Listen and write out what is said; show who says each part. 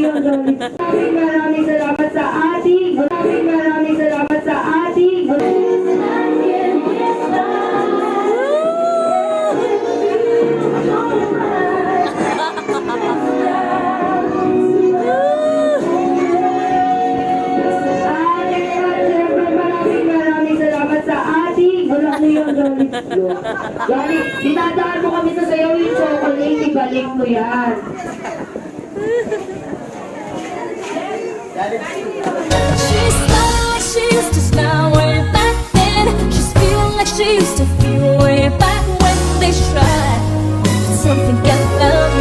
Speaker 1: yun, Loli. Maraming salamat sa ating. Maraming salamat sa ating. Maraming salamat sa ating. Maraming yun, Loli. Loli, dinadaan mo kami sa sayaw yung chocolate, ibalik mo yan.
Speaker 2: She's smiling like she used to smile way back then. She's feeling like she used to feel way back when they tried. Something got love